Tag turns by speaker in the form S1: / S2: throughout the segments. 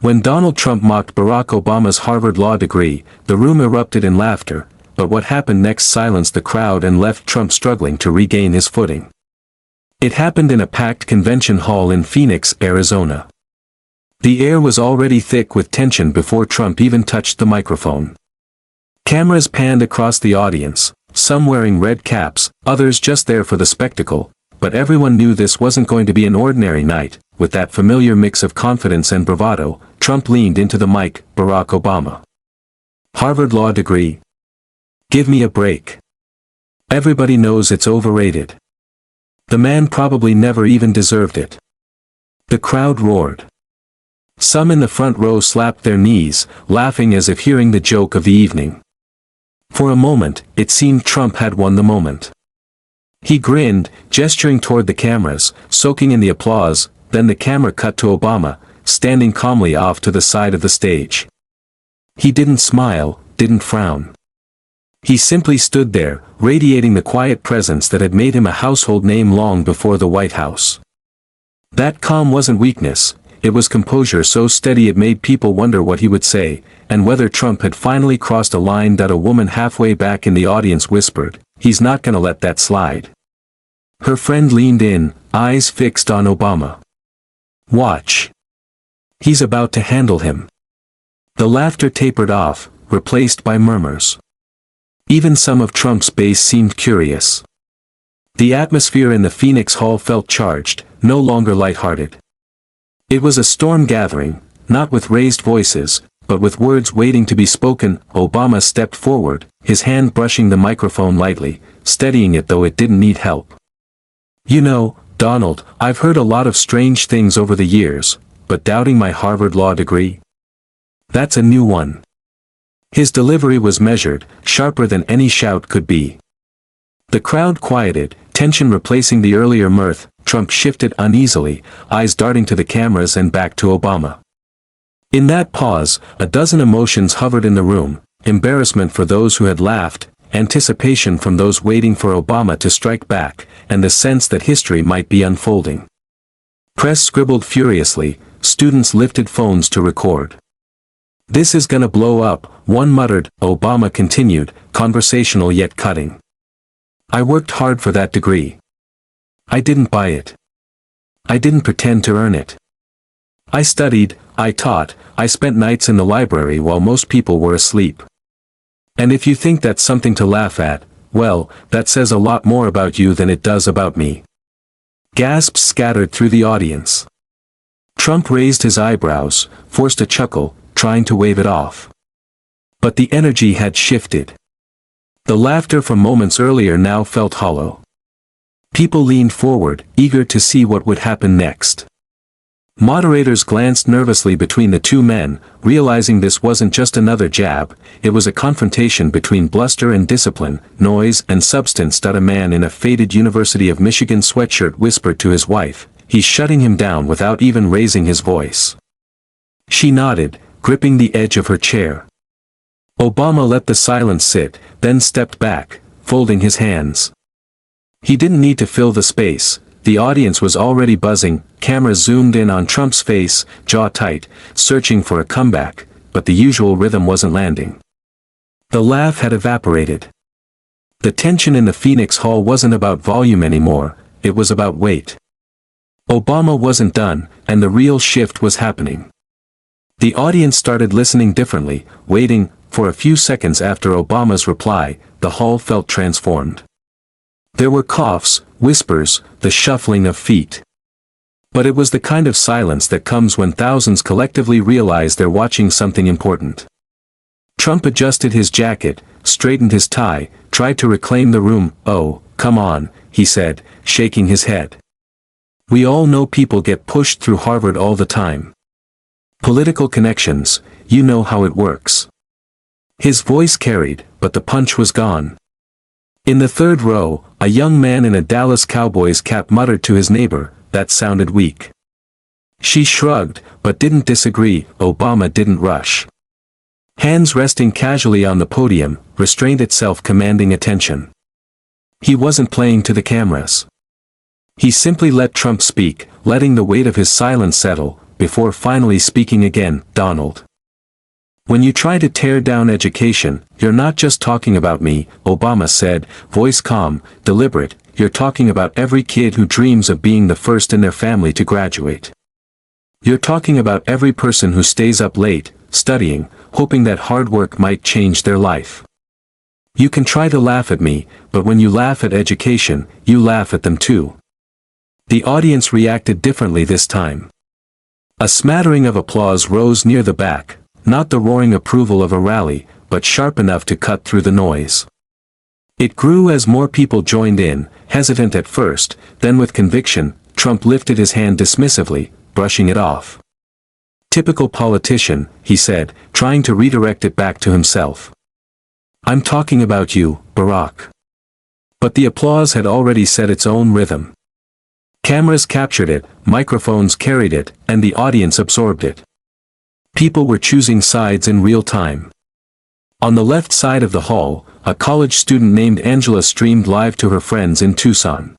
S1: When Donald Trump mocked Barack Obama's Harvard law degree, the room erupted in laughter, but what happened next silenced the crowd and left Trump struggling to regain his footing. It happened in a packed convention hall in Phoenix, Arizona. The air was already thick with tension before Trump even touched the microphone. Cameras panned across the audience, some wearing red caps, others just there for the spectacle, but everyone knew this wasn't going to be an ordinary night. With that familiar mix of confidence and bravado, Trump leaned into the mic. Barack Obama. Harvard law degree? Give me a break. Everybody knows it's overrated. The man probably never even deserved it. The crowd roared. Some in the front row slapped their knees, laughing as if hearing the joke of the evening. For a moment, it seemed Trump had won the moment. He grinned, gesturing toward the cameras, soaking in the applause. Then the camera cut to Obama, standing calmly off to the side of the stage. He didn't smile, didn't frown. He simply stood there, radiating the quiet presence that had made him a household name long before the White House. That calm wasn't weakness, it was composure so steady it made people wonder what he would say, and whether Trump had finally crossed a line. That a woman halfway back in the audience whispered, "He's not gonna let that slide." Her friend leaned in, eyes fixed on Obama. "Watch. He's about to handle him." The laughter tapered off, replaced by murmurs. Even some of Trump's base seemed curious. The atmosphere in the Phoenix hall felt charged, no longer lighthearted. It was a storm gathering, not with raised voices, but with words waiting to be spoken. Obama stepped forward, his hand brushing the microphone lightly, steadying it though it didn't need help. "You know, Donald, I've heard a lot of strange things over the years, but doubting my Harvard law degree? That's a new one." His delivery was measured, sharper than any shout could be. The crowd quieted, tension replacing the earlier mirth. Trump shifted uneasily, eyes darting to the cameras and back to Obama. In that pause, a dozen emotions hovered in the room: embarrassment for those who had laughed, anticipation from those waiting for Obama to strike back, and the sense that history might be unfolding. Press scribbled furiously, students lifted phones to record. "This is gonna blow up," one muttered. Obama continued, conversational yet cutting. "I worked hard for that degree. I didn't buy it. I didn't pretend to earn it. I studied, I taught, I spent nights in the library while most people were asleep. And if you think that's something to laugh at, well, that says a lot more about you than it does about me." Gasps scattered through the audience. Trump raised his eyebrows, forced a chuckle, trying to wave it off. But the energy had shifted. The laughter from moments earlier now felt hollow. People leaned forward, eager to see what would happen next. Moderators glanced nervously between the two men, realizing this wasn't just another jab, it was a confrontation between bluster and discipline, noise and substance. A man in a faded University of Michigan sweatshirt whispered to his wife, "He's shutting him down," without even raising his voice. She nodded, gripping the edge of her chair. Obama let the silence sit, then stepped back, folding his hands. He didn't need to fill the space. The audience was already buzzing. Cameras zoomed in on Trump's face, jaw tight, searching for a comeback, but the usual rhythm wasn't landing. The laugh had evaporated. The tension in the Phoenix hall wasn't about volume anymore, it was about weight. Obama wasn't done, and the real shift was happening. The audience started listening differently, waiting. For a few seconds after Obama's reply, the hall felt transformed. There were coughs, whispers, the shuffling of feet. But it was the kind of silence that comes when thousands collectively realize they're watching something important. Trump adjusted his jacket, straightened his tie, tried to reclaim the room. "Oh, come on," he said, shaking his head. "We all know people get pushed through Harvard all the time. Political connections, you know how it works." His voice carried, but the punch was gone. In the third row, a young man in a Dallas Cowboys cap muttered to his neighbor, "That sounded weak." She shrugged, but didn't disagree. Obama didn't rush. Hands resting casually on the podium, restraint itself commanding attention. He wasn't playing to the cameras. He simply let Trump speak, letting the weight of his silence settle, before finally speaking again. "Donald. When you try to tear down education, you're not just talking about me," Obama said, voice calm, deliberate. "You're talking about every kid who dreams of being the first in their family to graduate. You're talking about every person who stays up late, studying, hoping that hard work might change their life. You can try to laugh at me, but when you laugh at education, you laugh at them too." The audience reacted differently this time. A smattering of applause rose near the back, not the roaring approval of a rally, but sharp enough to cut through the noise. It grew as more people joined in, hesitant at first, then with conviction. Trump lifted his hand dismissively, brushing it off. "Typical politician," he said, trying to redirect it back to himself. "I'm talking about you, Barack." But the applause had already set its own rhythm. Cameras captured it, microphones carried it, and the audience absorbed it. People were choosing sides in real time. On the left side of the hall, a college student named Angela streamed live to her friends in Tucson.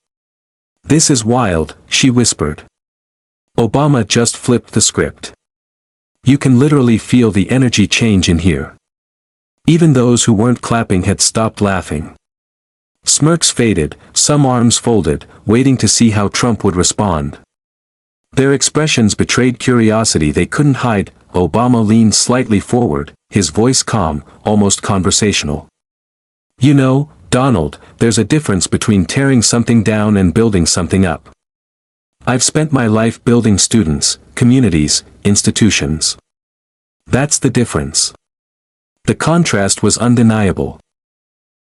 S1: "This is wild," she whispered. "Obama just flipped the script. You can literally feel the energy change in here." Even those who weren't clapping had stopped laughing. Smirks faded, some arms folded, waiting to see how Trump would respond. Their expressions betrayed curiosity they couldn't hide. Obama leaned slightly forward, his voice calm, almost conversational. "You know, Donald, there's a difference between tearing something down and building something up. I've spent my life building students, communities, institutions. That's the difference." The contrast was undeniable.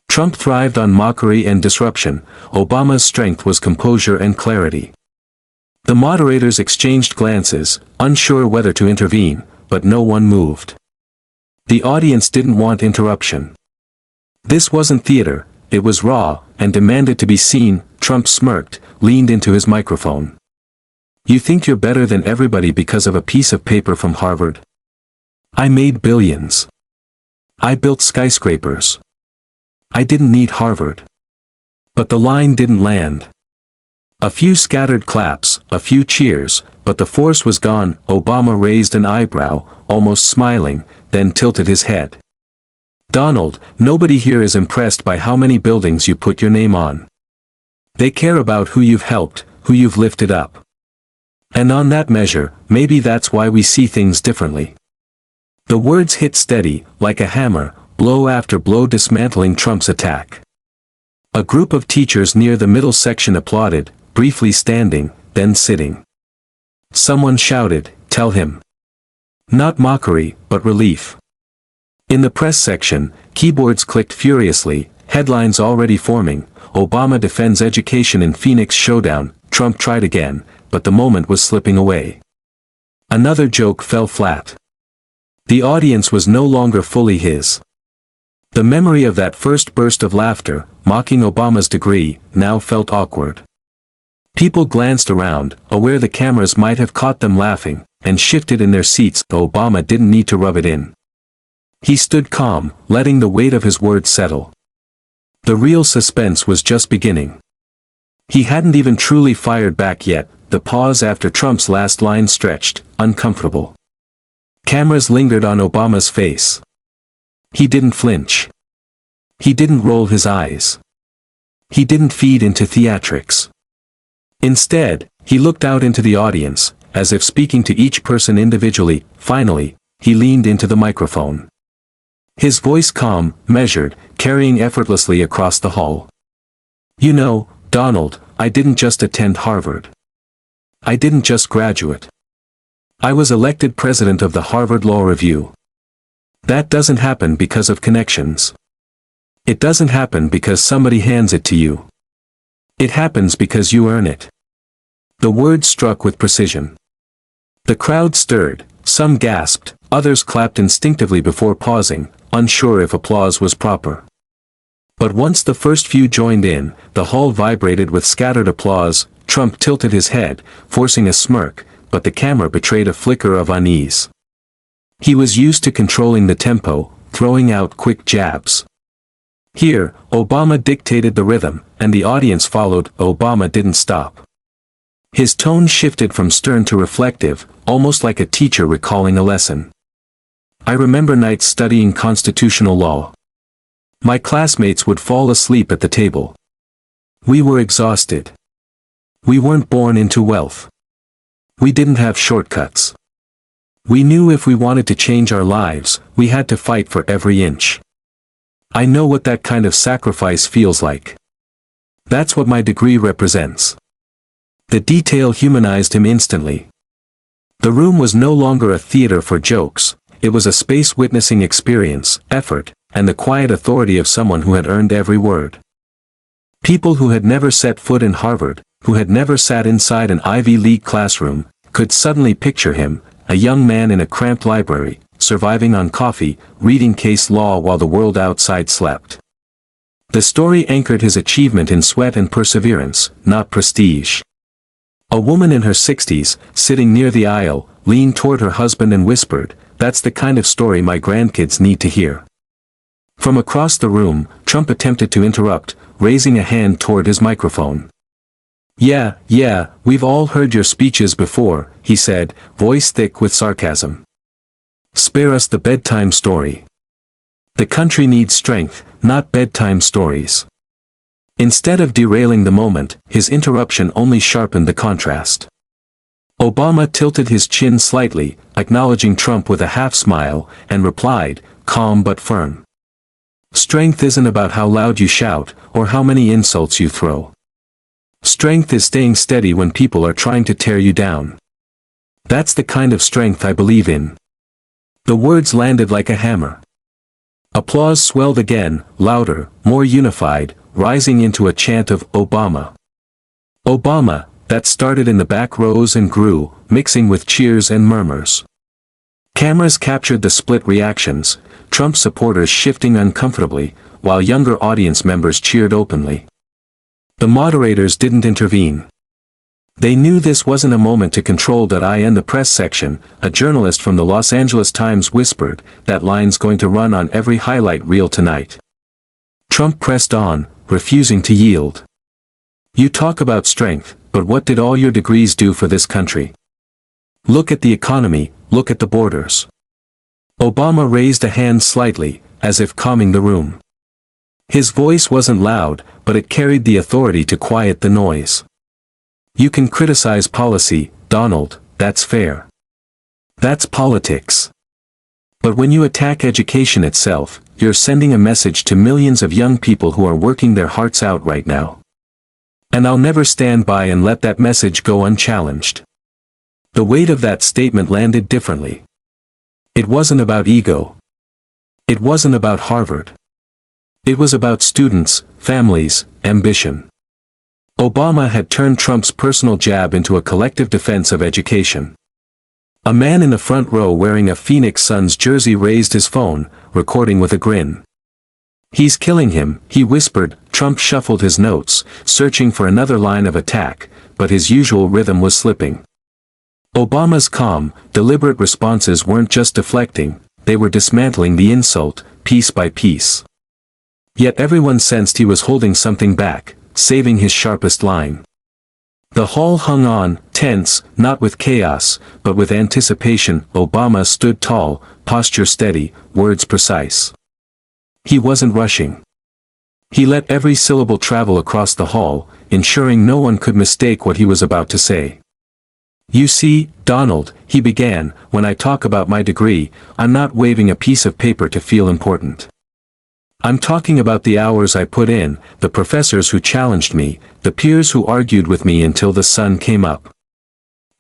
S1: Trump thrived on mockery and disruption. Obama's strength was composure and clarity. The moderators exchanged glances, unsure whether to intervene, but no one moved. The audience didn't want interruption. This wasn't theater, it was raw, and demanded to be seen. Trump smirked, leaned into his microphone. "You think you're better than everybody because of a piece of paper from Harvard? I made billions. I built skyscrapers. I didn't need Harvard." But the line didn't land. A few scattered claps, a few cheers, but the force was gone. Obama raised an eyebrow, almost smiling, then tilted his head. "Donald, nobody here is impressed by how many buildings you put your name on. They care about who you've helped, who you've lifted up. And on that measure, maybe that's why we see things differently." The words hit steady, like a hammer, blow after blow dismantling Trump's attack. A group of teachers near the middle section applauded, briefly standing, then sitting. Someone shouted, "Tell him." Not mockery, but relief. In the press section, keyboards clicked furiously, headlines already forming. "Obama defends education in Phoenix showdown." Trump tried again, but the moment was slipping away. Another joke fell flat. The audience was no longer fully his. The memory of that first burst of laughter, mocking Obama's degree, now felt awkward. People glanced around, aware the cameras might have caught them laughing, and shifted in their seats. Obama didn't need to rub it in. He stood calm, letting the weight of his words settle. The real suspense was just beginning. He hadn't even truly fired back yet. The pause after Trump's last line stretched, uncomfortable. Cameras lingered on Obama's face. He didn't flinch. He didn't roll his eyes. He didn't feed into theatrics. Instead, he looked out into the audience, as if speaking to each person individually. Finally, he leaned into the microphone. His voice calm, measured, carrying effortlessly across the hall. "You know, Donald, I didn't just attend Harvard. I didn't just graduate. I was elected president of the Harvard Law Review. That doesn't happen because of connections. It doesn't happen because somebody hands it to you. It happens because you earn it." The words struck with precision. The crowd stirred, some gasped, others clapped instinctively before pausing, unsure if applause was proper. But once the first few joined in, the hall vibrated with scattered applause. Trump tilted his head, forcing a smirk, but the camera betrayed a flicker of unease. He was used to controlling the tempo, throwing out quick jabs. Here, Obama dictated the rhythm, and the audience followed. Obama didn't stop. His tone shifted from stern to reflective, almost like a teacher recalling a lesson. I remember nights studying constitutional law. My classmates would fall asleep at the table. We were exhausted. We weren't born into wealth. We didn't have shortcuts. We knew if we wanted to change our lives, we had to fight for every inch. I know what that kind of sacrifice feels like. That's what my degree represents. The detail humanized him instantly. The room was no longer a theater for jokes, it was a space witnessing experience, effort, and the quiet authority of someone who had earned every word. People who had never set foot in Harvard, who had never sat inside an Ivy League classroom, could suddenly picture him, a young man in a cramped library, surviving on coffee, reading case law while the world outside slept. The story anchored his achievement in sweat and perseverance, not prestige. A woman in her 60s, sitting near the aisle, leaned toward her husband and whispered, "That's the kind of story my grandkids need to hear." From across the room, Trump attempted to interrupt, raising a hand toward his microphone. Yeah, we've all heard your speeches before," he said, voice thick with sarcasm. "Spare us the bedtime story. The country needs strength, not bedtime stories." Instead of derailing the moment, his interruption only sharpened the contrast. Obama tilted his chin slightly, acknowledging Trump with a half-smile, and replied, calm but firm. "Strength isn't about how loud you shout, or how many insults you throw. Strength is staying steady when people are trying to tear you down. That's the kind of strength I believe in." The words landed like a hammer. Applause swelled again, louder, more unified, rising into a chant of "Obama. Obama," that started in the back rows and grew, mixing with cheers and murmurs. Cameras captured the split reactions, Trump supporters shifting uncomfortably, while younger audience members cheered openly. The moderators didn't intervene. They knew this wasn't a moment to control. In the press section, a journalist from the Los Angeles Times whispered, "That line's going to run on every highlight reel tonight." Trump pressed on, refusing to yield. "You talk about strength, but what did all your degrees do for this country? Look at the economy, look at the borders." Obama raised a hand slightly, as if calming the room. His voice wasn't loud, but it carried the authority to quiet the noise. "You can criticize policy, Donald, that's fair. That's politics. But when you attack education itself, you're sending a message to millions of young people who are working their hearts out right now. And I'll never stand by and let that message go unchallenged." The weight of that statement landed differently. It wasn't about ego. It wasn't about Harvard. It was about students, families, ambition. Obama had turned Trump's personal jab into a collective defense of education. A man in the front row wearing a Phoenix Suns jersey raised his phone, recording with a grin. "He's killing him," he whispered. Trump shuffled his notes, searching for another line of attack, but his usual rhythm was slipping. Obama's calm, deliberate responses weren't just deflecting, they were dismantling the insult, piece by piece. Yet everyone sensed he was holding something back, saving his sharpest line. The hall hung on, tense, not with chaos, but with anticipation. Obama stood tall, posture steady, words precise. He wasn't rushing. He let every syllable travel across the hall, ensuring no one could mistake what he was about to say. "You see, Donald," he began, "when I talk about my degree, I'm not waving a piece of paper to feel important. I'm talking about the hours I put in, the professors who challenged me, the peers who argued with me until the sun came up.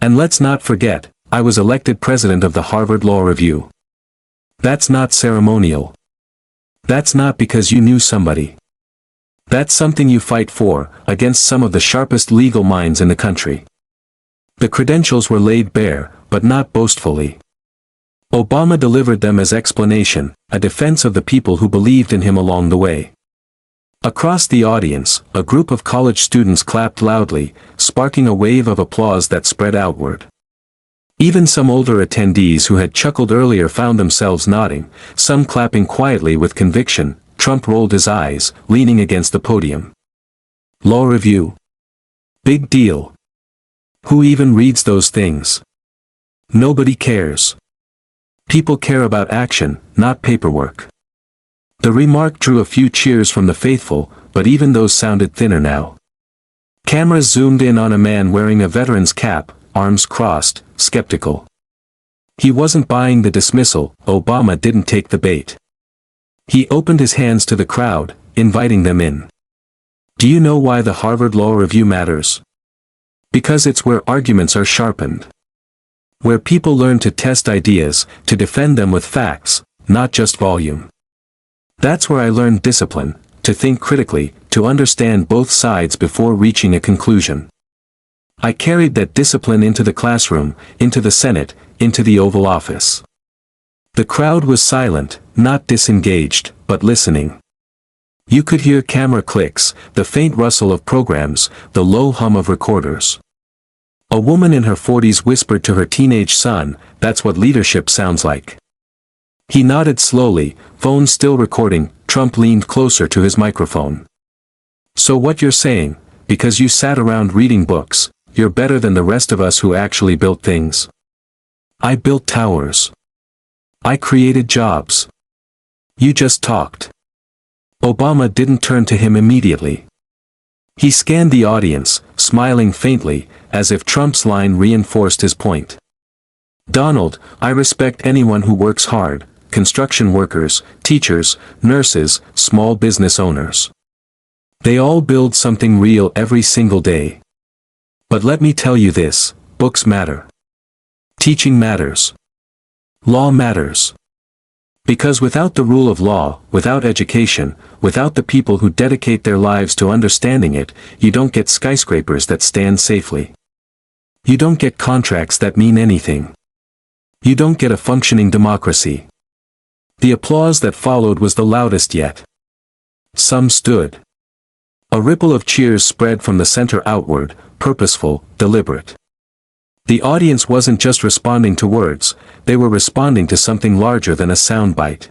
S1: And let's not forget, I was elected president of the Harvard Law Review. That's not ceremonial. That's not because you knew somebody. That's something you fight for, against some of the sharpest legal minds in the country." The credentials were laid bare, but not boastfully. Obama delivered them as explanation, a defense of the people who believed in him along the way. Across the audience, a group of college students clapped loudly, sparking a wave of applause that spread outward. Even some older attendees who had chuckled earlier found themselves nodding, some clapping quietly with conviction. Trump rolled his eyes, leaning against the podium. "Law Review. Big deal. Who even reads those things? Nobody cares. People care about action, not paperwork. The remark drew a few cheers from the faithful, but even those sounded thinner now. Cameras zoomed in on a man wearing a veteran's cap, arms crossed, skeptical. He wasn't buying the dismissal. Obama didn't take the bait. He opened his hands to the crowd, inviting them in. Do you know why the Harvard Law Review matters? Because it's where arguments are sharpened. Where people learn to test ideas, to defend them with facts, not just volume. That's where I learned discipline, to think critically, to understand both sides before reaching a conclusion. I carried that discipline into the classroom, into the Senate, into the Oval Office. The crowd was silent, not disengaged, but listening. You could hear camera clicks, the faint rustle of programs, the low hum of recorders. A woman in her 40s whispered to her teenage son, "That's what leadership sounds like." He nodded slowly, phone still recording. Trump leaned closer to his microphone. So what you're saying, because you sat around reading books, you're better than the rest of us who actually built things? I built towers. I created jobs. You just talked. Obama didn't turn to him immediately. He scanned the audience, smiling faintly, as if Trump's line reinforced his point. Donald, I respect anyone who works hard, construction workers, teachers, nurses, small business owners. They all build something real every single day. But let me tell you this, books matter. Teaching matters. Law matters. Because without the rule of law, without education, without the people who dedicate their lives to understanding it, you don't get skyscrapers that stand safely. You don't get contracts that mean anything. You don't get a functioning democracy. The applause that followed was the loudest yet. Some stood. A ripple of cheers spread from the center outward, purposeful, deliberate. The audience wasn't just responding to words, they were responding to something larger than a soundbite.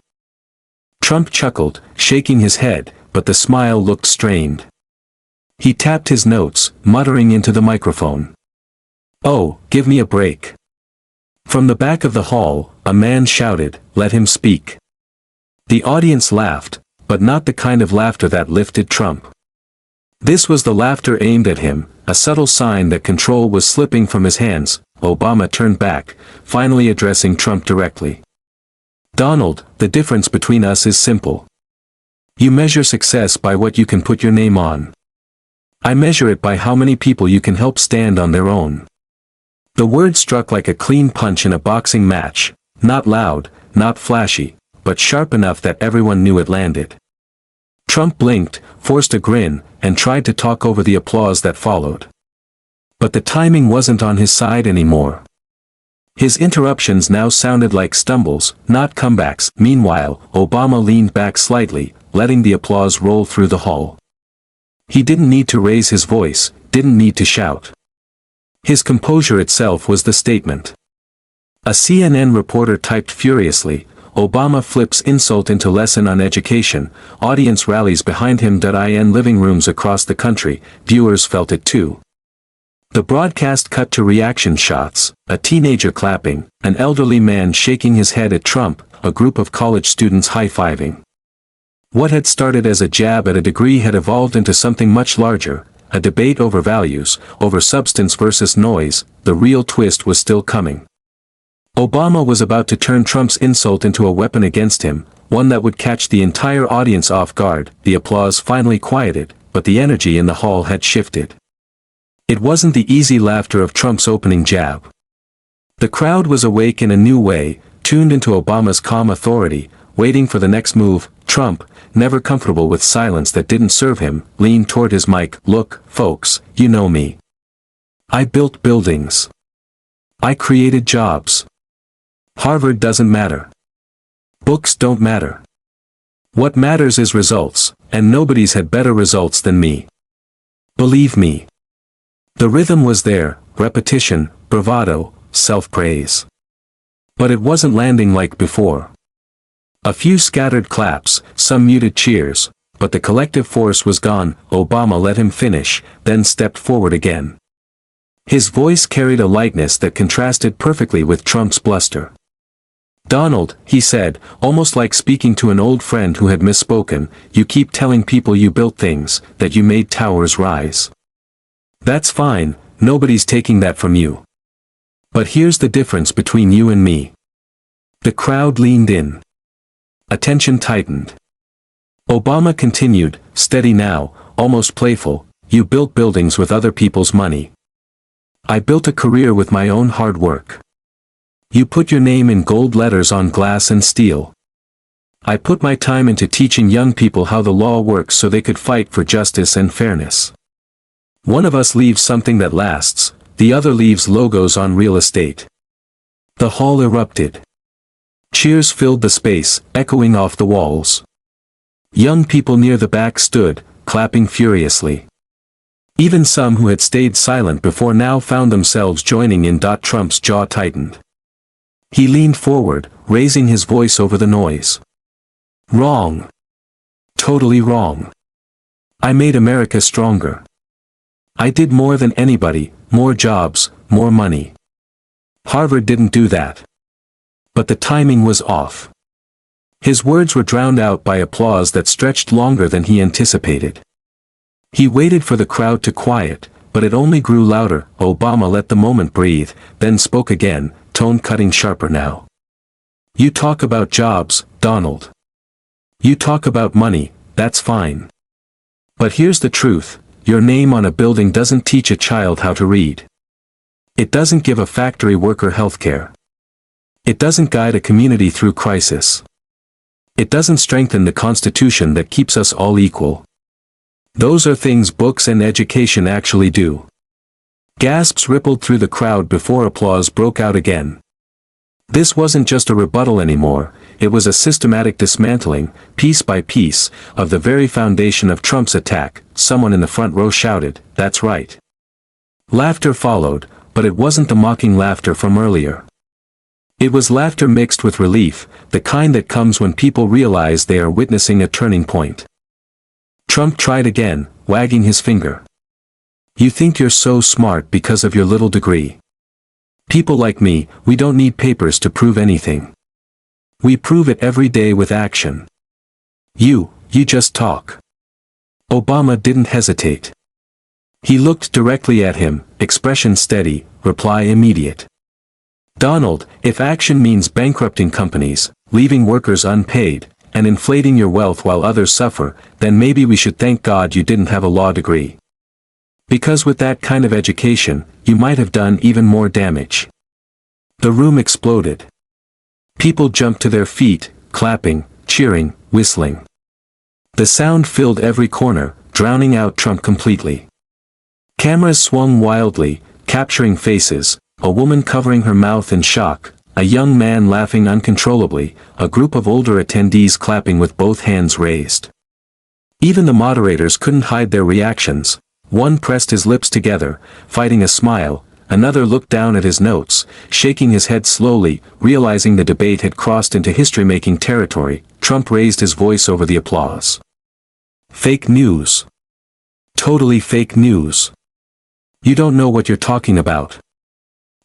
S1: Trump chuckled, shaking his head, but the smile looked strained. He tapped his notes, muttering into the microphone. "Oh, give me a break." From the back of the hall, a man shouted, "Let him speak." The audience laughed, but not the kind of laughter that lifted Trump. This was the laughter aimed at him, a subtle sign that control was slipping from his hands. Obama turned back, finally addressing Trump directly. "Donald, the difference between us is simple. You measure success by what you can put your name on. I measure it by how many people you can help stand on their own." The word struck like a clean punch in a boxing match, not loud, not flashy, but sharp enough that everyone knew it landed. Trump blinked, forced a grin, and tried to talk over the applause that followed. But the timing wasn't on his side anymore. His interruptions now sounded like stumbles, not comebacks. Meanwhile, Obama leaned back slightly, letting the applause roll through the hall. He didn't need to raise his voice, didn't need to shout. His composure itself was the statement. A CNN reporter typed furiously, "Obama flips insult into lesson on education, audience rallies behind him." In living rooms across the country, viewers felt it too. The broadcast cut to reaction shots, a teenager clapping, an elderly man shaking his head at Trump, a group of college students high-fiving. What had started as a jab at a degree had evolved into something much larger, a debate over values, over substance versus noise. The real twist was still coming. Obama was about to turn Trump's insult into a weapon against him, one that would catch the entire audience off guard. The applause finally quieted, but the energy in the hall had shifted. It wasn't the easy laughter of Trump's opening jab. The crowd was awake in a new way, tuned into Obama's calm authority, waiting for the next move. Trump, never comfortable with silence that didn't serve him, leaned toward his mic. "Look, folks, you know me. I built buildings. I created jobs. Harvard doesn't matter. Books don't matter. What matters is results, and nobody's had better results than me. Believe me." The rhythm was there, repetition, bravado, self-praise. But it wasn't landing like before. A few scattered claps, some muted cheers, but the collective force was gone. Obama let him finish, then stepped forward again. His voice carried a lightness that contrasted perfectly with Trump's bluster. "Donald," he said, almost like speaking to an old friend who had misspoken, "you keep telling people you built things, that you made towers rise. That's fine, nobody's taking that from you. But here's the difference between you and me." The crowd leaned in. Attention tightened. Obama continued, steady now, almost playful, "You built buildings with other people's money. I built a career with my own hard work. You put your name in gold letters on glass and steel. I put my time into teaching young people how the law works so they could fight for justice and fairness. One of us leaves something that lasts, the other leaves logos on real estate." The hall erupted. Cheers filled the space, echoing off the walls. Young people near the back stood, clapping furiously. Even some who had stayed silent before now found themselves joining in. Trump's jaw tightened. He leaned forward, raising his voice over the noise. "Wrong. Totally wrong. I made America stronger. I did more than anybody, more jobs, more money. Harvard didn't do that. But the timing was off." His words were drowned out by applause that stretched longer than he anticipated. He waited for the crowd to quiet, but it only grew louder. Obama let the moment breathe, then spoke again, tone cutting sharper now. "You talk about jobs, Donald. You talk about money, that's fine. But here's the truth, your name on a building doesn't teach a child how to read. It doesn't give a factory worker healthcare. It doesn't guide a community through crisis. It doesn't strengthen the Constitution that keeps us all equal. Those are things books and education actually do." Gasps rippled through the crowd before applause broke out again. This wasn't just a rebuttal anymore, it was a systematic dismantling, piece by piece, of the very foundation of Trump's attack. Someone in the front row shouted, "That's right." Laughter followed, but it wasn't the mocking laughter from earlier. It was laughter mixed with relief, the kind that comes when people realize they are witnessing a turning point. Trump tried again, wagging his finger. "You think you're so smart because of your little degree. People like me, we don't need papers to prove anything. We prove it every day with action. You just talk." Obama didn't hesitate. He looked directly at him, expression steady, reply immediate. "Donald, if action means bankrupting companies, leaving workers unpaid, and inflating your wealth while others suffer, then maybe we should thank God you didn't have a law degree. Because with that kind of education, you might have done even more damage." The room exploded. People jumped to their feet, clapping, cheering, whistling. The sound filled every corner, drowning out Trump completely. Cameras swung wildly, capturing faces, a woman covering her mouth in shock, a young man laughing uncontrollably, a group of older attendees clapping with both hands raised. Even the moderators couldn't hide their reactions. One pressed his lips together, fighting a smile, another looked down at his notes, shaking his head slowly, realizing the debate had crossed into history-making territory. Trump raised his voice over the applause. "Fake news. Totally fake news. You don't know what you're talking about."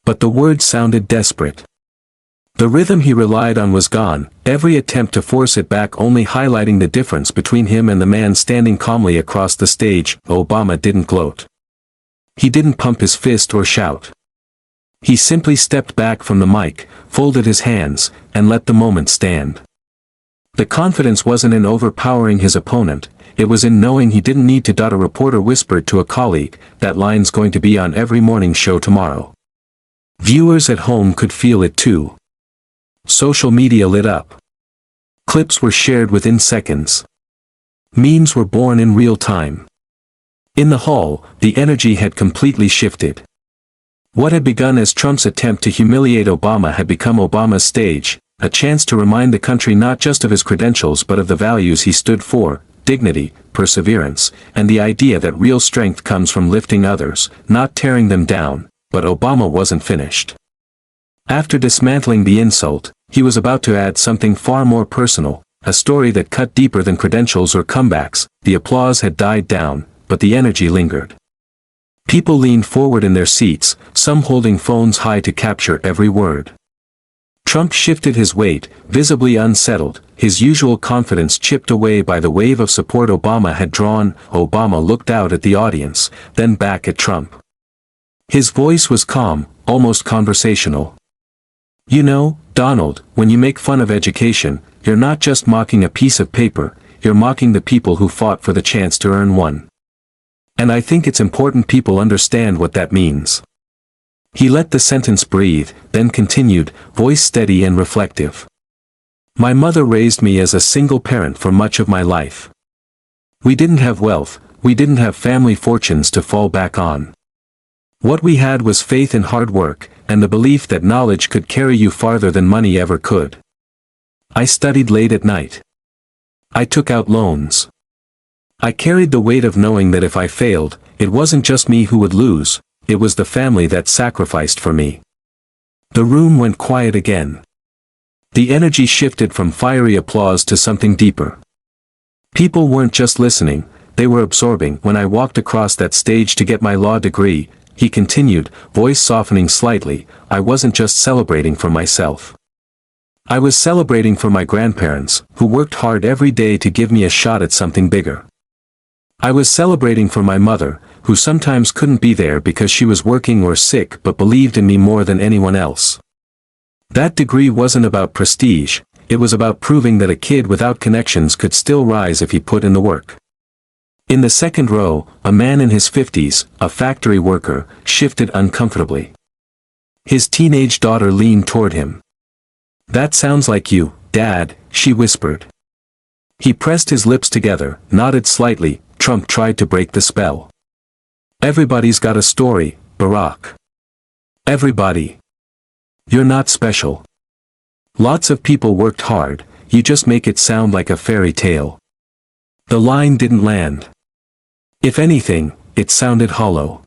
S1: But the words sounded desperate. The rhythm he relied on was gone, every attempt to force it back only highlighting the difference between him and the man standing calmly across the stage. Obama didn't gloat. He didn't pump his fist or shout. He simply stepped back from the mic, folded his hands, and let the moment stand. The confidence wasn't in overpowering his opponent, it was in knowing he didn't need to. A reporter whispered to a colleague, "That line's going to be on every morning show tomorrow." Viewers at home could feel it too. Social media lit up. Clips were shared within seconds. Memes were born in real time. In the hall, the energy had completely shifted. What had begun as Trump's attempt to humiliate Obama had become Obama's stage, a chance to remind the country not just of his credentials but of the values he stood for, dignity, perseverance, and the idea that real strength comes from lifting others, not tearing them down. But Obama wasn't finished. After dismantling the insult, he was about to add something far more personal, a story that cut deeper than credentials or comebacks. The applause had died down, but the energy lingered. People leaned forward in their seats, some holding phones high to capture every word. Trump shifted his weight, visibly unsettled, his usual confidence chipped away by the wave of support Obama had drawn. Obama looked out at the audience, then back at Trump. His voice was calm, almost conversational. You know, Donald, when you make fun of education, you're not just mocking a piece of paper, you're mocking the people who fought for the chance to earn one. And I think it's important people understand what that means. He let the sentence breathe, then continued, voice steady and reflective. My mother raised me as a single parent for much of my life. We didn't have wealth, we didn't have family fortunes to fall back on. What we had was faith in hard work, and the belief that knowledge could carry you farther than money ever could. I studied late at night. I took out loans. I carried the weight of knowing that if I failed, it wasn't just me who would lose, it was the family that sacrificed for me. The room went quiet again. The energy shifted from fiery applause to something deeper. People weren't just listening, they were absorbing. When I walked across that stage to get my law degree, he continued, voice softening slightly, I wasn't just celebrating for myself. I was celebrating for my grandparents, who worked hard every day to give me a shot at something bigger. I was celebrating for my mother, who sometimes couldn't be there because she was working or sick but believed in me more than anyone else. That degree wasn't about prestige, it was about proving that a kid without connections could still rise if he put in the work. In the second row, a man in his 50s, a factory worker, shifted uncomfortably. His teenage daughter leaned toward him. That sounds like you, Dad, she whispered. He pressed his lips together, nodded slightly. Trump tried to break the spell. Everybody's got a story, Barack. Everybody. You're not special. Lots of people worked hard, you just make it sound like a fairy tale. The line didn't land. If anything, it sounded hollow.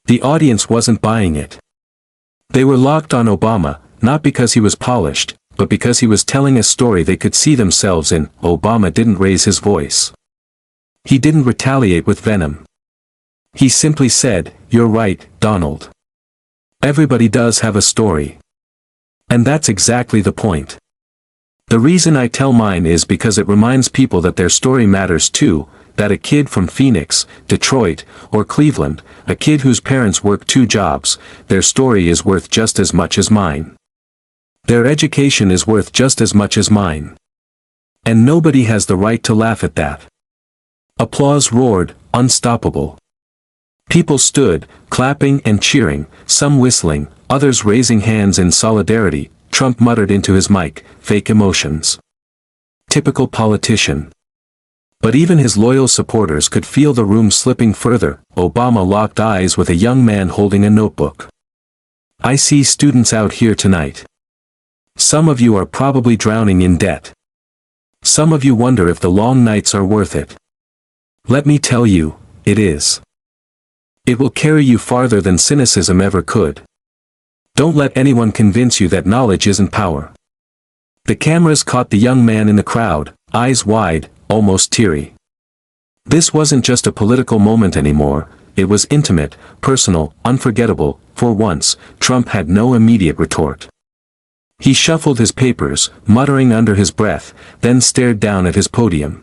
S1: The audience wasn't buying it. They were locked on Obama, not because he was polished, but because he was telling a story they could see themselves in. Obama didn't raise his voice. He didn't retaliate with venom. He simply said, you're right, Donald. Everybody does have a story. And that's exactly the point. The reason I tell mine is because it reminds people that their story matters too, that a kid from Phoenix, Detroit, or Cleveland, a kid whose parents work 2 jobs, their story is worth just as much as mine. Their education is worth just as much as mine. And nobody has the right to laugh at that. Applause roared, unstoppable. People stood, clapping and cheering, some whistling, others raising hands in solidarity. Trump muttered into his mic, fake emotions. Typical politician. But even his loyal supporters could feel the room slipping further. Obama locked eyes with a young man holding a notebook. I see students out here tonight. Some of you are probably drowning in debt. Some of you wonder if the long nights are worth it. Let me tell you, it is. It will carry you farther than cynicism ever could. Don't let anyone convince you that knowledge isn't power. The cameras caught the young man in the crowd, eyes wide, almost teary. This wasn't just a political moment anymore, it was intimate, personal, unforgettable. For once, Trump had no immediate retort. He shuffled his papers, muttering under his breath, then stared down at his podium.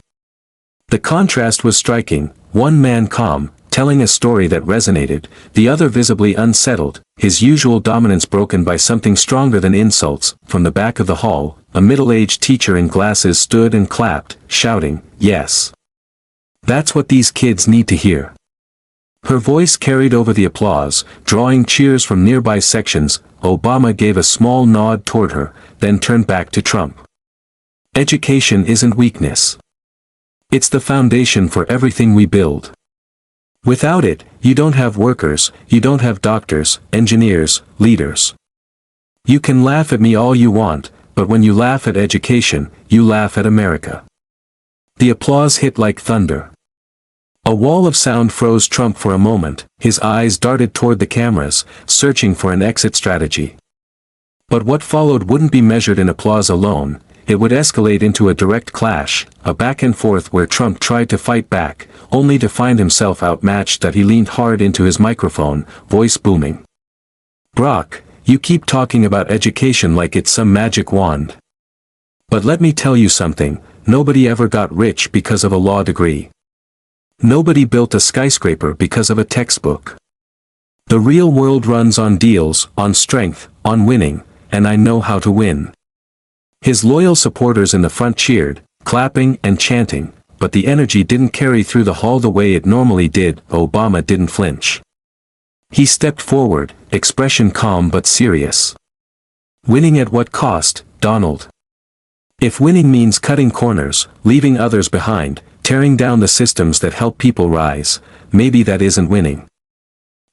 S1: The contrast was striking, one man calm, telling a story that resonated, the other visibly unsettled, his usual dominance broken by something stronger than insults. From the back of the hall, a middle-aged teacher in glasses stood and clapped, shouting, yes. That's what these kids need to hear. Her voice carried over the applause, drawing cheers from nearby sections. Obama gave a small nod toward her, then turned back to Trump. Education isn't weakness. It's the foundation for everything we build. Without it, you don't have workers, you don't have doctors, engineers, leaders. You can laugh at me all you want, but when you laugh at education, you laugh at America. The applause hit like thunder. A wall of sound froze Trump for a moment, his eyes darted toward the cameras, searching for an exit strategy. But what followed wouldn't be measured in applause alone, it would escalate into a direct clash, a back and forth where Trump tried to fight back, only to find himself outmatched that he leaned hard into his microphone, voice booming. "Brock, you keep talking about education like it's some magic wand. But let me tell you something, nobody ever got rich because of a law degree. Nobody built a skyscraper because of a textbook. The real world runs on deals, on strength, on winning, and I know how to win." His loyal supporters in the front cheered, clapping and chanting, but the energy didn't carry through the hall the way it normally did. Obama didn't flinch. He stepped forward, expression calm but serious. "Winning at what cost, Donald? If winning means cutting corners, leaving others behind, tearing down the systems that help people rise, maybe that isn't winning.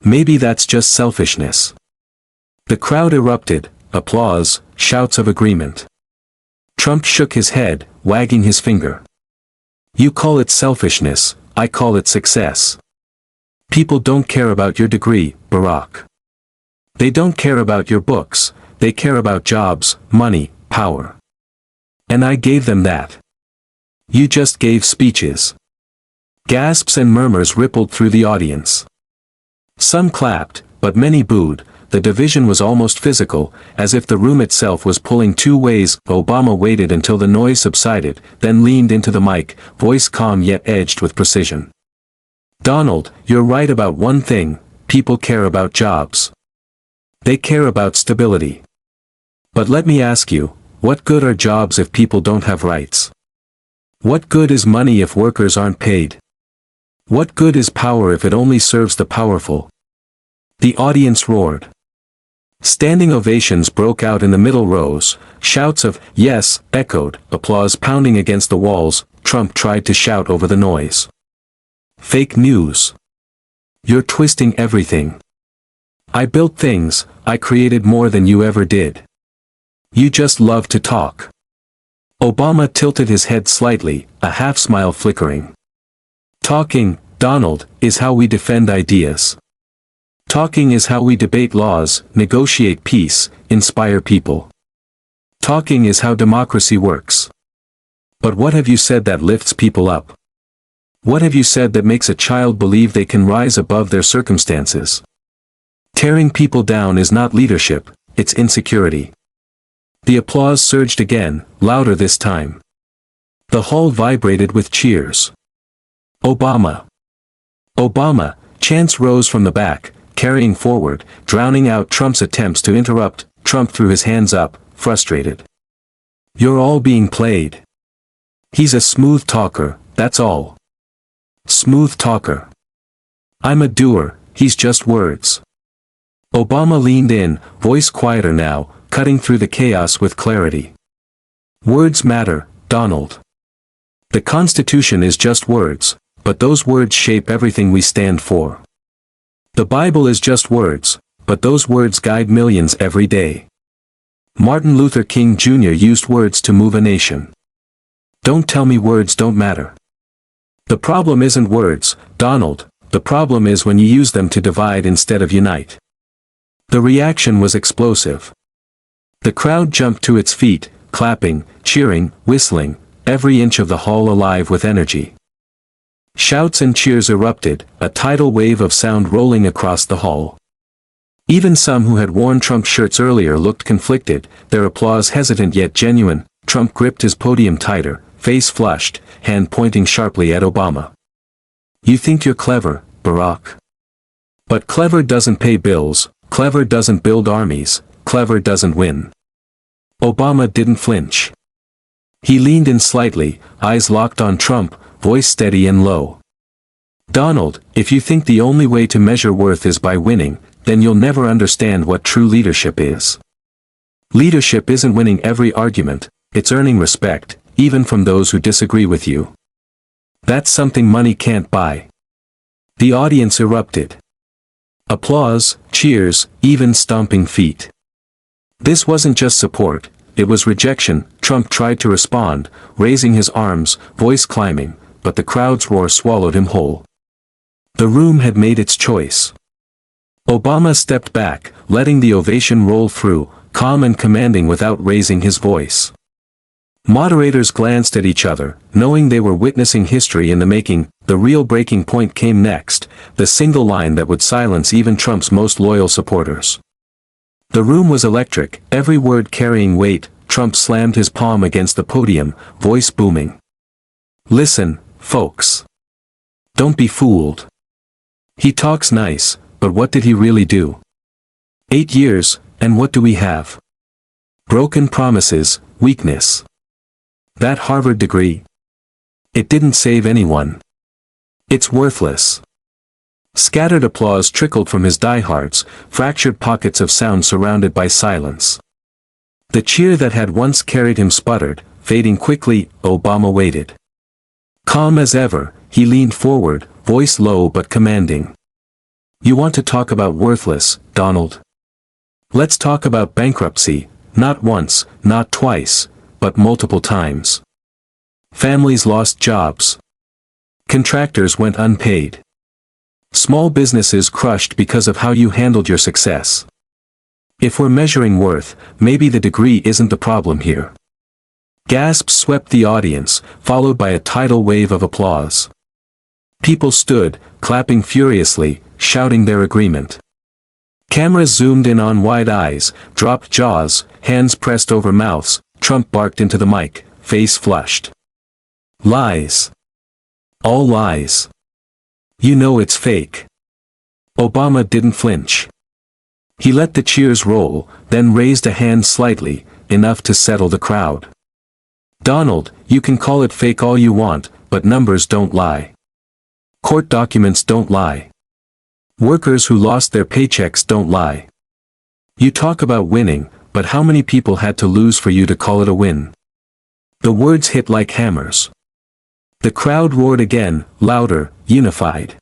S1: Maybe that's just selfishness." The crowd erupted, applause, shouts of agreement. Trump shook his head, wagging his finger. "You call it selfishness, I call it success. People don't care about your degree, Barack. They don't care about your books, they care about jobs, money, power. And I gave them that. You just gave speeches." Gasps and murmurs rippled through the audience. Some clapped, but many booed. The division was almost physical, as if the room itself was pulling two ways. Obama waited until the noise subsided, then leaned into the mic, voice calm yet edged with precision. "Donald, you're right about one thing, people care about jobs. They care about stability. But let me ask you, what good are jobs if people don't have rights? What good is money if workers aren't paid? What good is power if it only serves the powerful?" The audience roared. Standing ovations broke out in the middle rows, shouts of "yes" echoed, applause pounding against the walls. Trump tried to shout over the noise. "Fake news. You're twisting everything. I built things, I created more than you ever did. You just love to talk." Obama tilted his head slightly, a half-smile flickering. "Talking, Donald, is how we defend ideas. Talking is how we debate laws, negotiate peace, inspire people. Talking is how democracy works. But what have you said that lifts people up? What have you said that makes a child believe they can rise above their circumstances? Tearing people down is not leadership, it's insecurity." The applause surged again, louder this time. The hall vibrated with cheers. "Obama! Obama!" Chants rose from the back, carrying forward, drowning out Trump's attempts to interrupt. Trump threw his hands up, frustrated. "You're all being played. He's a smooth talker, that's all. Smooth talker. I'm a doer, he's just words." Obama leaned in, voice quieter now, cutting through the chaos with clarity. "Words matter, Donald. The Constitution is just words, but those words shape everything we stand for. The Bible is just words, but those words guide millions every day. Martin Luther King Jr. used words to move a nation. Don't tell me words don't matter. The problem isn't words, Donald, the problem is when you use them to divide instead of unite." The reaction was explosive. The crowd jumped to its feet, clapping, cheering, whistling, every inch of the hall alive with energy. Shouts and cheers erupted, a tidal wave of sound rolling across the hall. Even some who had worn Trump shirts earlier looked conflicted, their applause hesitant yet genuine. Trump gripped his podium tighter, face flushed, hand pointing sharply at Obama. "You think you're clever, Barack. But clever doesn't pay bills, clever doesn't build armies, clever doesn't win." Obama didn't flinch. He leaned in slightly, eyes locked on Trump, voice steady and low. "Donald, if you think the only way to measure worth is by winning, then you'll never understand what true leadership is. Leadership isn't winning every argument, it's earning respect, even from those who disagree with you. That's something money can't buy." The audience erupted. Applause, cheers, even stomping feet. This wasn't just support, it was rejection. Trump tried to respond, raising his arms, voice climbing, but the crowd's roar swallowed him whole. The room had made its choice. Obama stepped back, letting the ovation roll through, calm and commanding without raising his voice. Moderators glanced at each other, knowing they were witnessing history in the making. The real breaking point came next, the single line that would silence even Trump's most loyal supporters. The room was electric, every word carrying weight. Trump slammed his palm against the podium, voice booming. "Listen, folks. Don't be fooled. He talks nice, but what did he really do? 8 years, and what do we have? Broken promises, weakness. That Harvard degree? It didn't save anyone. It's worthless." Scattered applause trickled from his diehards, fractured pockets of sound surrounded by silence. The cheer that had once carried him sputtered, fading quickly. Obama waited. Calm as ever, he leaned forward, voice low but commanding. "You want to talk about worthless, Donald? Let's talk about bankruptcy, not once, not twice, but multiple times. Families lost jobs. Contractors went unpaid. Small businesses crushed because of how you handled your success. If we're measuring worth, maybe the degree isn't the problem here." Gasps swept the audience, followed by a tidal wave of applause. People stood, clapping furiously, shouting their agreement. Cameras zoomed in on wide eyes, dropped jaws, hands pressed over mouths. Trump barked into the mic, face flushed. "Lies. All lies. You know it's fake." Obama didn't flinch. He let the cheers roll, then raised a hand slightly, enough to settle the crowd. "Donald, you can call it fake all you want, but numbers don't lie. Court documents don't lie. Workers who lost their paychecks don't lie. You talk about winning, but how many people had to lose for you to call it a win?" The words hit like hammers. The crowd roared again, louder, unified.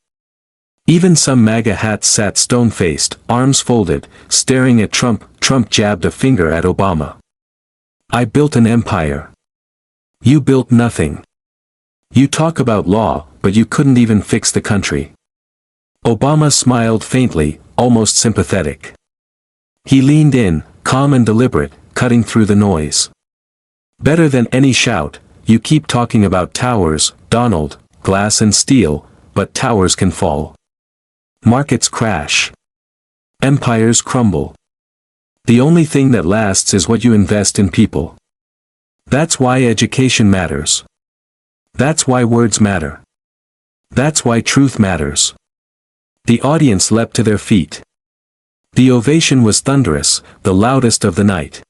S1: Even some MAGA hats sat stone-faced, arms folded, staring at Trump. Trump jabbed a finger at Obama. "I built an empire. You built nothing. You talk about law, but you couldn't even fix the country." Obama smiled faintly, almost sympathetic. He leaned in, calm and deliberate, cutting through the noise. "Better than any shout. You keep talking about towers, Donald, glass and steel, but towers can fall. Markets crash. Empires crumble. The only thing that lasts is what you invest in people. That's why education matters. That's why words matter. That's why truth matters." The audience leapt to their feet. The ovation was thunderous, the loudest of the night.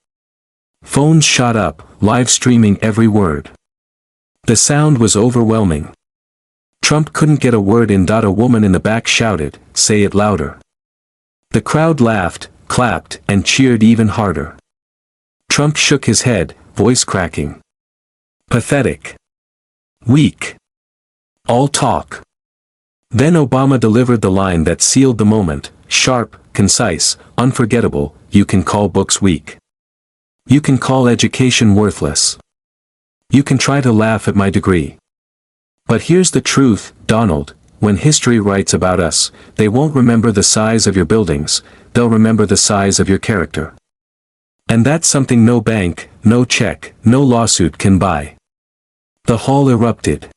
S1: Phones shot up, live streaming every word. The sound was overwhelming. Trump couldn't get a word in. A woman in the back shouted, "Say it louder." The crowd laughed, clapped, and cheered even harder. Trump shook his head, voice cracking. "Pathetic. Weak. All talk." Then Obama delivered the line that sealed the moment, sharp, concise, unforgettable. "You can call books weak. You can call education worthless. You can try to laugh at my degree. But here's the truth, Donald, when history writes about us, they won't remember the size of your buildings, they'll remember the size of your character. And that's something no bank, no check, no lawsuit can buy." The hall erupted.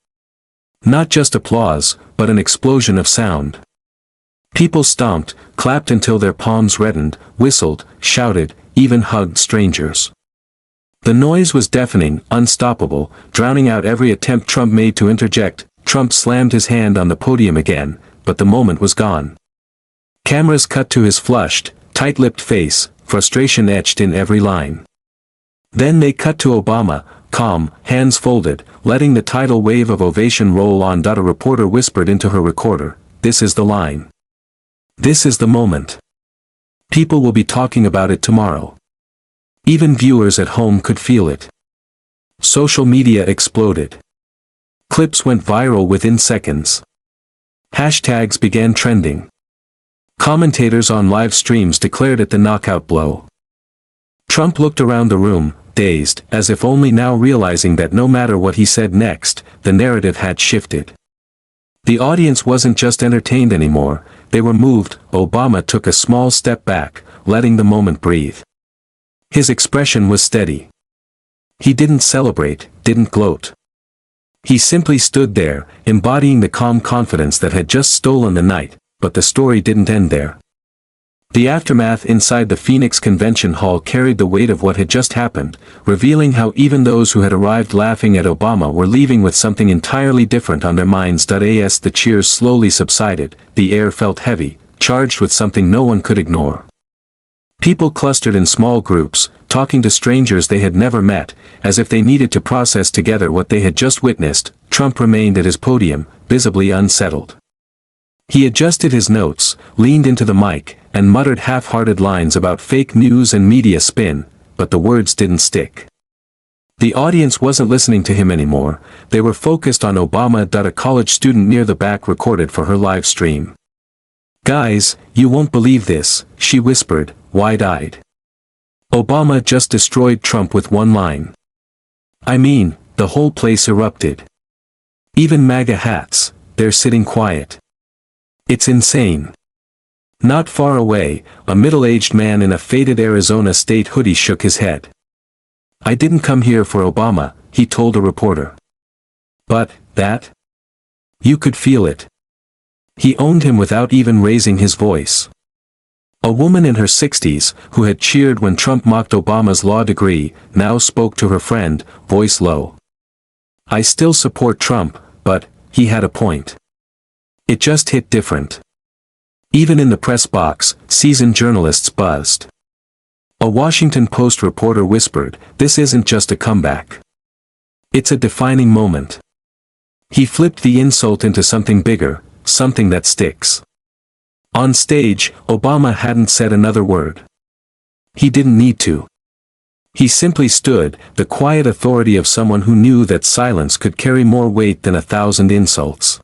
S1: Not just applause, but an explosion of sound. People stomped, clapped until their palms reddened, whistled, shouted, even hugged strangers. The noise was deafening, unstoppable, drowning out every attempt Trump made to interject. Trump slammed his hand on the podium again, but the moment was gone. Cameras cut to his flushed, tight-lipped face, frustration etched in every line. Then they cut to Obama, calm, hands folded, letting the tidal wave of ovation roll on. A reporter whispered into her recorder, "This is the line. This is the moment. People will be talking about it tomorrow." Even viewers at home could feel it. Social media exploded. Clips went viral within seconds. Hashtags began trending. Commentators on live streams declared it the knockout blow. Trump looked around the room, dazed, as if only now realizing that no matter what he said next, the narrative had shifted. The audience wasn't just entertained anymore, they were moved. Obama took a small step back, letting the moment breathe. His expression was steady. He didn't celebrate, didn't gloat. He simply stood there, embodying the calm confidence that had just stolen the night, but the story didn't end there. The aftermath inside the Phoenix Convention Hall carried the weight of what had just happened, revealing how even those who had arrived laughing at Obama were leaving with something entirely different on their minds. As the cheers slowly subsided, the air felt heavy, charged with something no one could ignore. People clustered in small groups, talking to strangers they had never met, as if they needed to process together what they had just witnessed. Trump remained at his podium, visibly unsettled. He adjusted his notes, leaned into the mic, and muttered half-hearted lines about fake news and media spin, but the words didn't stick. The audience wasn't listening to him anymore, they were focused on Obama. A college student near the back recorded for her live stream. "Guys, you won't believe this," she whispered, wide-eyed. "Obama just destroyed Trump with one line. I mean, the whole place erupted. Even MAGA hats, they're sitting quiet. It's insane." Not far away, a middle-aged man in a faded Arizona State hoodie shook his head. "I didn't come here for Obama," he told a reporter. "But, that? You could feel it." He owned him without even raising his voice. A woman in her 60s, who had cheered when Trump mocked Obama's law degree, now spoke to her friend, voice low. "I still support Trump, but, he had a point. It just hit different." Even in the press box, seasoned journalists buzzed. A Washington Post reporter whispered, "This isn't just a comeback. It's a defining moment." He flipped the insult into something bigger, something that sticks. On stage, Obama hadn't said another word. He didn't need to. He simply stood, the quiet authority of someone who knew that silence could carry more weight than 1,000 insults.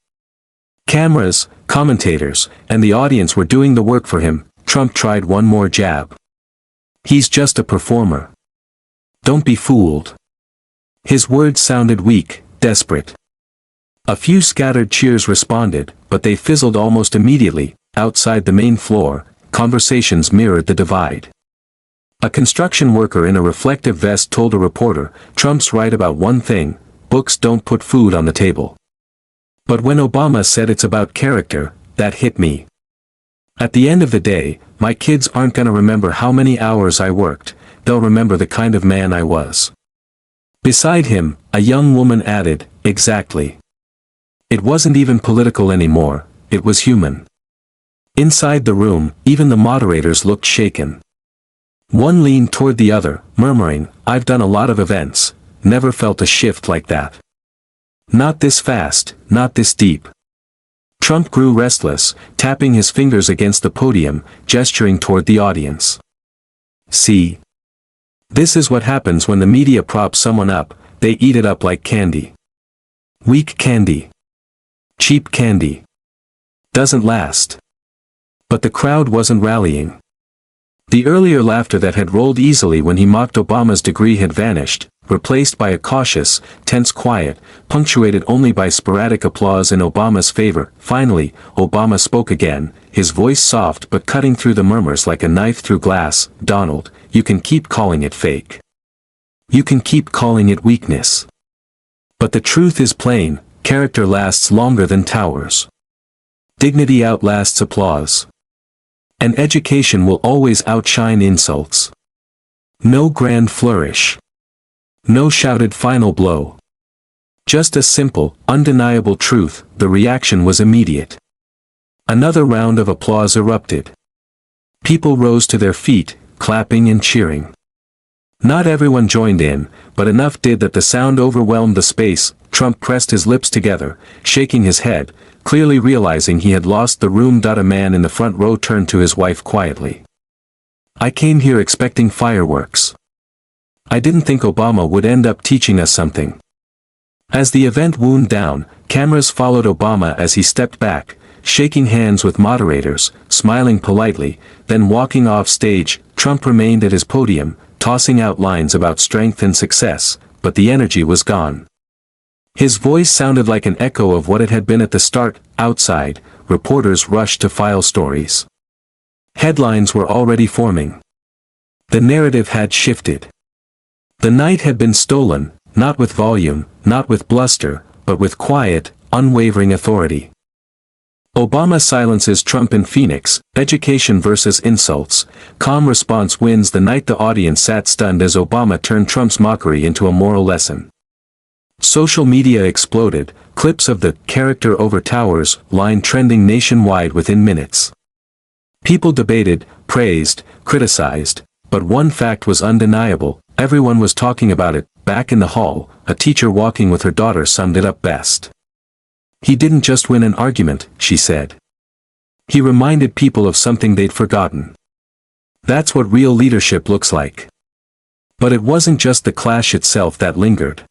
S1: Cameras, commentators, and the audience were doing the work for him. Trump tried one more jab. "He's just a performer. Don't be fooled." His words sounded weak, desperate. A few scattered cheers responded, but they fizzled almost immediately. Outside the main floor, conversations mirrored the divide. A construction worker in a reflective vest told a reporter, "Trump's right about one thing, books don't put food on the table." But when Obama said it's about character, that hit me. At the end of the day, my kids aren't gonna remember how many hours I worked, they'll remember the kind of man I was. Beside him, a young woman added, "Exactly." It wasn't even political anymore, it was human. Inside the room, even the moderators looked shaken. One leaned toward the other, murmuring, "I've done a lot of events, never felt a shift like that. Not this fast, not this deep." Trump grew restless, tapping his fingers against the podium, gesturing toward the audience. "See? This is what happens when the media props someone up, they eat it up like candy. Weak candy. Cheap candy. Doesn't last." But the crowd wasn't rallying. The earlier laughter that had rolled easily when he mocked Obama's degree had vanished, replaced by a cautious, tense quiet, punctuated only by sporadic applause in Obama's favor. Finally, Obama spoke again, his voice soft but cutting through the murmurs like a knife through glass. "Donald, you can keep calling it fake. You can keep calling it weakness. But the truth is plain, character lasts longer than towers. Dignity outlasts applause. And education will always outshine insults. No grand flourish. No shouted final blow. Just a simple, undeniable truth." The reaction was immediate. Another round of applause erupted. People rose to their feet, clapping and cheering. Not everyone joined in, but enough did that the sound overwhelmed the space. Trump pressed his lips together, shaking his head, clearly realizing he had lost the room. A man in the front row turned to his wife quietly. "I came here expecting fireworks. I didn't think Obama would end up teaching us something." As the event wound down, cameras followed Obama as he stepped back, shaking hands with moderators, smiling politely, then walking off stage. Trump remained at his podium, tossing out lines about strength and success, but the energy was gone. His voice sounded like an echo of what it had been at the start. Outside, reporters rushed to file stories. Headlines were already forming. The narrative had shifted. The night had been stolen, not with volume, not with bluster, but with quiet, unwavering authority. Obama silences Trump in Phoenix, education versus insults, calm response wins the night. The audience sat stunned as Obama turned Trump's mockery into a moral lesson. Social media exploded, clips of the "character over towers" line trending nationwide within minutes. People debated, praised, criticized, but one fact was undeniable: everyone was talking about it. Back in the hall, a teacher walking with her daughter summed it up best. "He didn't just win an argument," she said. "He reminded people of something they'd forgotten. That's what real leadership looks like." But it wasn't just the clash itself that lingered.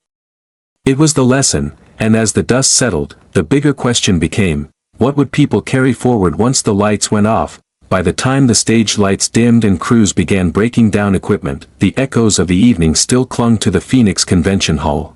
S1: It was the lesson, and as the dust settled, the bigger question became, what would people carry forward once the lights went off? By the time the stage lights dimmed and crews began breaking down equipment, the echoes of the evening still clung to the Phoenix Convention Hall.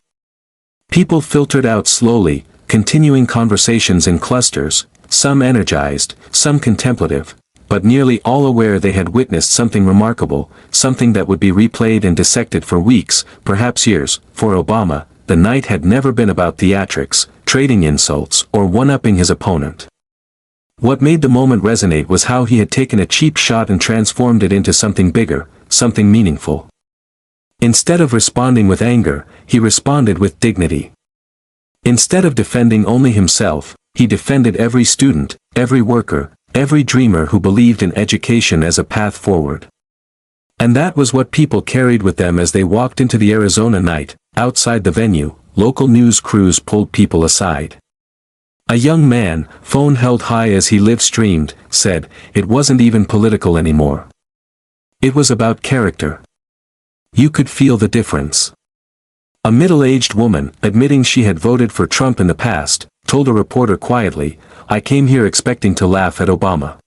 S1: People filtered out slowly, continuing conversations in clusters, some energized, some contemplative, but nearly all aware they had witnessed something remarkable, something that would be replayed and dissected for weeks, perhaps years. For Obama, the night had never been about theatrics, trading insults, or one-upping his opponent. What made the moment resonate was how he had taken a cheap shot and transformed it into something bigger, something meaningful. Instead of responding with anger, he responded with dignity. Instead of defending only himself, he defended every student, every worker, every dreamer who believed in education as a path forward. And that was what people carried with them as they walked into the Arizona night. Outside the venue, local news crews pulled people aside. A young man, phone held high as he live-streamed, said, it wasn't even political anymore. It was about character. You could feel the difference. A middle-aged woman, admitting she had voted for Trump in the past, told a reporter quietly, "I came here expecting to laugh at Obama.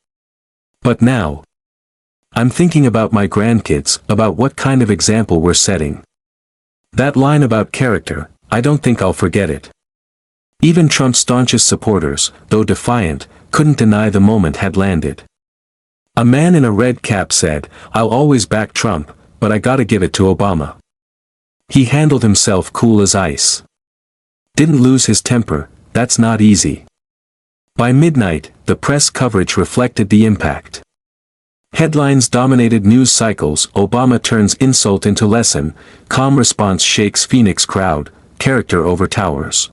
S1: But now, I'm thinking about my grandkids, about what kind of example we're setting." That line about character, I don't think I'll forget it. Even Trump's staunchest supporters, though defiant, couldn't deny the moment had landed. A man in a red cap said, "I'll always back Trump, but I gotta give it to Obama. He handled himself cool as ice. Didn't lose his temper, that's not easy." By midnight, the press coverage reflected the impact. Headlines dominated news cycles. Obama turns insult into lesson, calm response shakes Phoenix crowd, character over towers.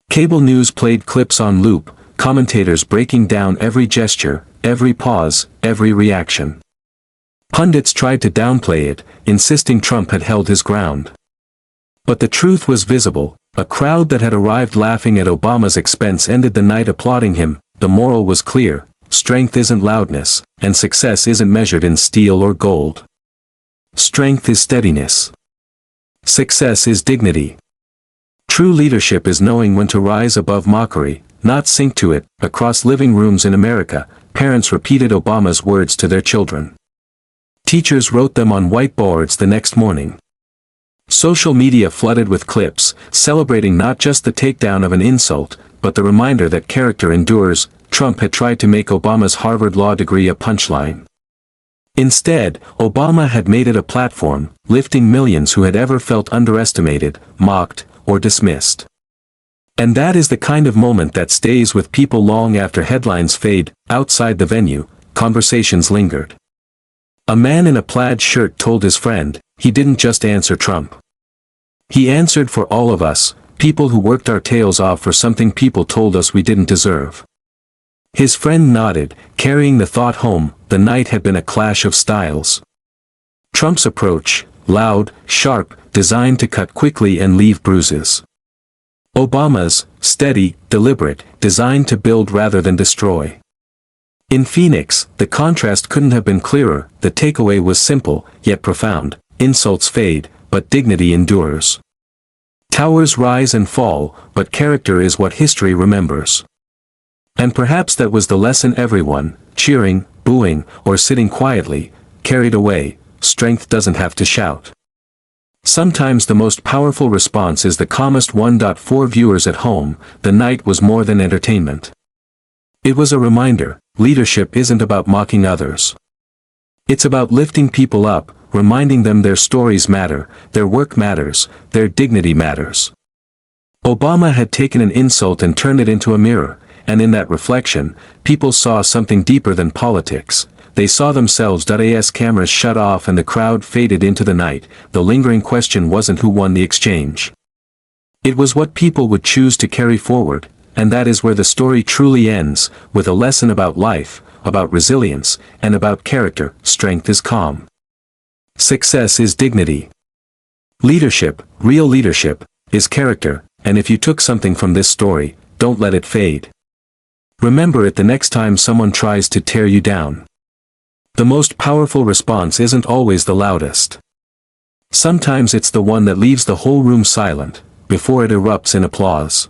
S1: Cable news played clips on loop, commentators breaking down every gesture, every pause, every reaction. Pundits tried to downplay it, insisting Trump had held his ground. But the truth was visible: a crowd that had arrived laughing at Obama's expense ended the night applauding him. The moral was clear: strength isn't loudness, and success isn't measured in steel or gold. Strength is steadiness. Success is dignity. True leadership is knowing when to rise above mockery, not sink to it. Across living rooms in America, parents repeated Obama's words to their children. Teachers wrote them on whiteboards the next morning. Social media flooded with clips, celebrating not just the takedown of an insult, but the reminder that character endures. Trump had tried to make Obama's Harvard law degree a punchline. Instead, Obama had made it a platform, lifting millions who had ever felt underestimated, mocked, or dismissed. And that is the kind of moment that stays with people long after headlines fade. Outside the venue, conversations lingered. A man in a plaid shirt told his friend, he didn't just answer Trump. He answered for all of us, people who worked our tails off for something people told us we didn't deserve. His friend nodded, carrying the thought home: the night had been a clash of styles. Trump's approach, loud, sharp, designed to cut quickly and leave bruises. Obama's, steady, deliberate, designed to build rather than destroy. In Phoenix, the contrast couldn't have been clearer. The takeaway was simple, yet profound: insults fade, but dignity endures. Towers rise and fall, but character is what history remembers. And perhaps that was the lesson everyone, cheering, booing, or sitting quietly, carried away: strength doesn't have to shout. Sometimes the most powerful response is the calmest one. For viewers at home, the night was more than entertainment. It was a reminder: leadership isn't about mocking others. It's about lifting people up, reminding them their stories matter, their work matters, their dignity matters. Obama had taken an insult and turned it into a mirror, and in that reflection, people saw something deeper than politics. They saw themselves. As cameras shut off and the crowd faded into the night, the lingering question wasn't who won the exchange. It was what people would choose to carry forward, and that is where the story truly ends, with a lesson about life, about resilience, and about character. Strength is calm. Success is dignity. Leadership, real leadership, is character, and if you took something from this story, don't let it fade. Remember it the next time someone tries to tear you down. The most powerful response isn't always the loudest. Sometimes it's the one that leaves the whole room silent, before it erupts in applause.